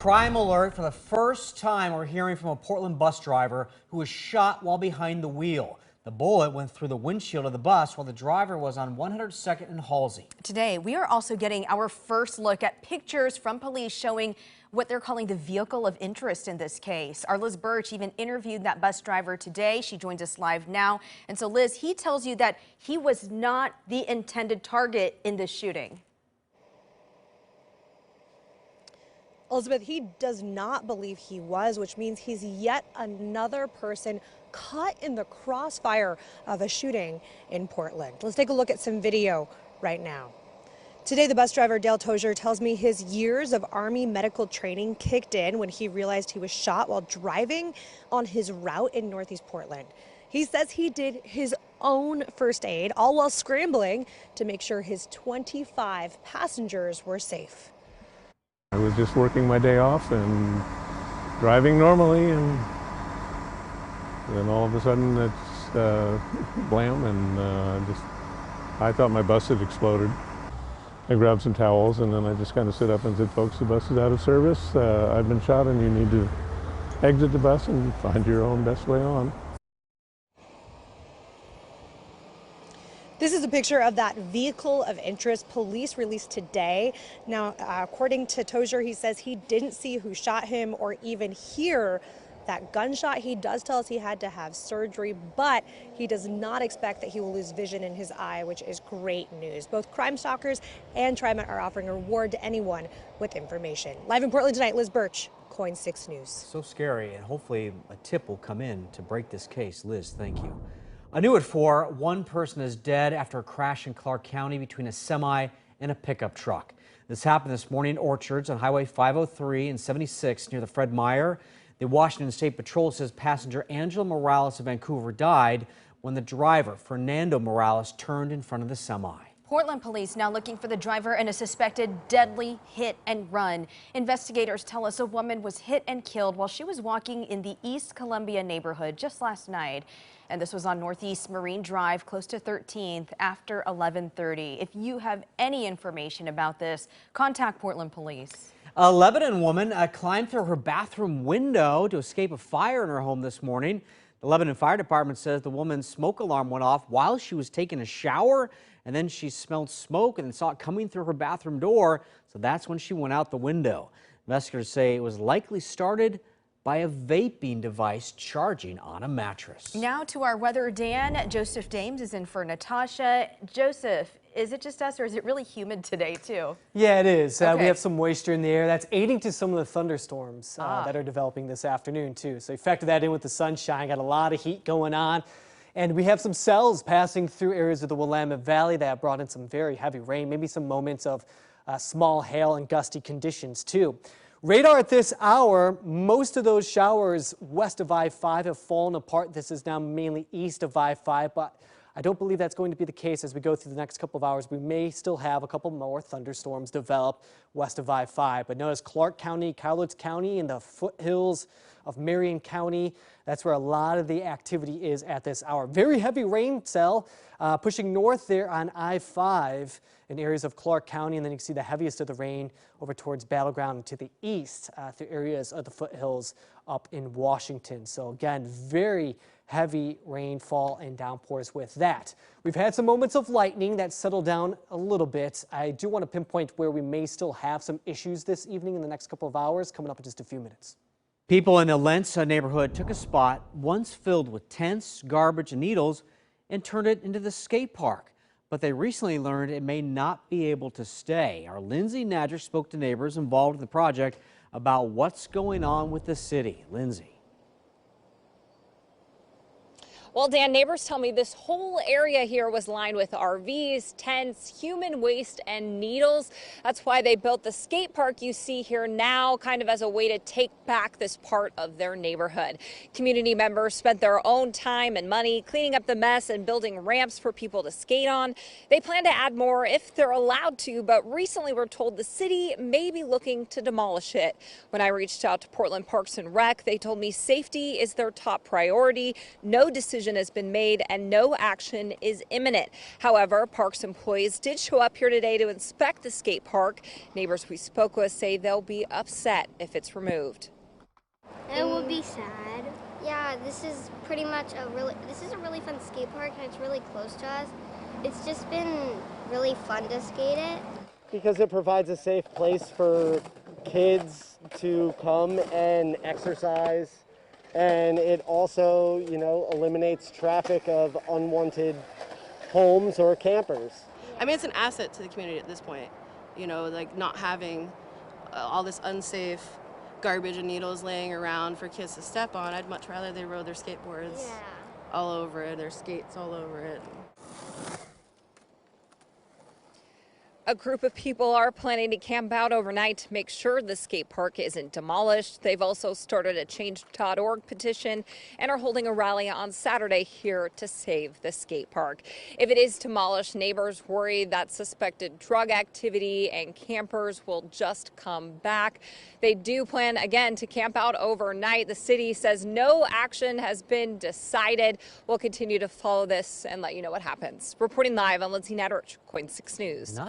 Crime alert. For the first time, we're hearing from a Portland bus driver who was shot while behind the wheel. The bullet went through the windshield of the bus while the driver was on 102nd and Halsey. Today, we are also getting our first look at pictures from police showing what they're calling the vehicle of interest in this case. Our Liz Birch even interviewed that bus driver today. She joins us live now. And so, Liz, he tells you that he was not the intended target in this shooting. Elizabeth, he does not believe he was, which means he's yet another person caught in the crossfire of a shooting in Portland. Let's take a look at some video right now. Today, the bus driver, Dale Tozier, tells me his years of Army medical training kicked in when he realized he was shot while driving on his route in Northeast Portland. He says he did his own first aid, all while scrambling to make sure his 25 passengers were safe. I was just working my day off and driving normally, and then all of a sudden it's blam, and I thought my bus had exploded. I grabbed some towels and then I just kind of stood up and said, folks, the bus is out of service. I've been shot and you need to exit the bus and find your own best way on. This is a picture of that vehicle of interest police released today. Now, according to Tozier, he says he didn't see who shot him or even hear that gunshot. He does tell us he had to have surgery, but he does not expect that he will lose vision in his eye, which is great news. Both Crime Stalkers and TriMet are offering a reward to anyone with information. Live in Portland tonight, Liz Birch, KOIN 6 News. So scary, and hopefully a tip will come in to break this case. Liz, thank you. A new at 4, one person is dead after a crash in Clark County between a semi and a pickup truck. This happened this morning in Orchards on Highway 503 and 76 near the Fred Meyer. The Washington State Patrol says passenger Angela Morales of Vancouver died when the driver, Fernando Morales, turned in front of the semi. Portland police now looking for the driver in a suspected deadly hit and run. Investigators tell us a woman was hit and killed while she was walking in the East Columbia neighborhood just last night. And this was on Northeast Marine Drive, close to 13th, after 11:30. If you have any information about this, contact Portland police. A Lebanon woman climbed through her bathroom window to escape a fire in her home this morning. The Lebanon Fire Department says the woman's smoke alarm went off while she was taking a shower, and then she smelled smoke and saw it coming through her bathroom door, so that's when she went out the window. Investigators say it was likely started by a vaping device charging on a mattress. Now to our weather, Dan. Joseph Dames is in for Natasha. Joseph, is it just us or is it really humid today too? Yeah, it is. Okay. We have some moisture in the air. That's aiding to some of the thunderstorms that are developing this afternoon too. So you factor that in with the sunshine, got a lot of heat going on. And we have some cells passing through areas of the Willamette Valley that have brought in some very heavy rain, maybe some moments of small hail and gusty conditions too. Radar at this hour, most of those showers west of I-5 have fallen apart. This is now mainly east of I-5, but I don't believe that's going to be the case as we go through the next couple of hours. We may still have a couple more thunderstorms develop west of I-5, but notice Clark County, Cowlitz County, and the foothills of Marion County. That's where a lot of the activity is at this hour. Very heavy rain cell pushing north there on I-5 in areas of Clark County, and then you can see the heaviest of the rain over towards Battleground to the east through areas of the foothills up in Washington. So again, very heavy rainfall and downpours with that. We've had some moments of lightning that settled down a little bit. I do want to pinpoint where we may still have some issues this evening in the next couple of hours, coming up in just a few minutes. People in the Lentz neighborhood took a spot once filled with tents, garbage, and needles and turned it into the skate park. But they recently learned it may not be able to stay. Our Lindsay Nadger spoke to neighbors involved in the project about what's going on with the city. Lindsay. Well, Dan, neighbors tell me this whole area here was lined with RVs, tents, human waste, and needles. That's why they built the skate park you see here now, kind of as a way to take back this part of their neighborhood. Community members spent their own time and money cleaning up the mess and building ramps for people to skate on. They plan to add more if they're allowed to, but recently we're told the city may be looking to demolish it. When I reached out to Portland Parks and Rec, they told me safety is their top priority. No decision decision has been made and no action is imminent. However, parks employees did show up here today to inspect the skate park. Neighbors we spoke with say they'll be upset if it's removed. It would be sad. Yeah, this is pretty much a really fun skate park, and it's really close to us. It's just been really fun to skate it. Because it provides a safe place for kids to come and exercise, and it also, eliminates traffic of unwanted homes or campers. I mean, it's an asset to the community at this point, like not having all this unsafe garbage and needles laying around for kids to step on. I'd much rather they rode their skateboards all over it, their skates all over it. A group of people are planning to camp out overnight to make sure the skate park isn't demolished. They've also started a Change.org petition and are holding a rally on Saturday here to save the skate park. If it is demolished, neighbors worry that suspected drug activity and campers will just come back. They do plan again to camp out overnight. The city says no action has been decided. We'll continue to follow this and let you know what happens. Reporting live, I'm Lindsay Nadrich, KOIN 6 News. Not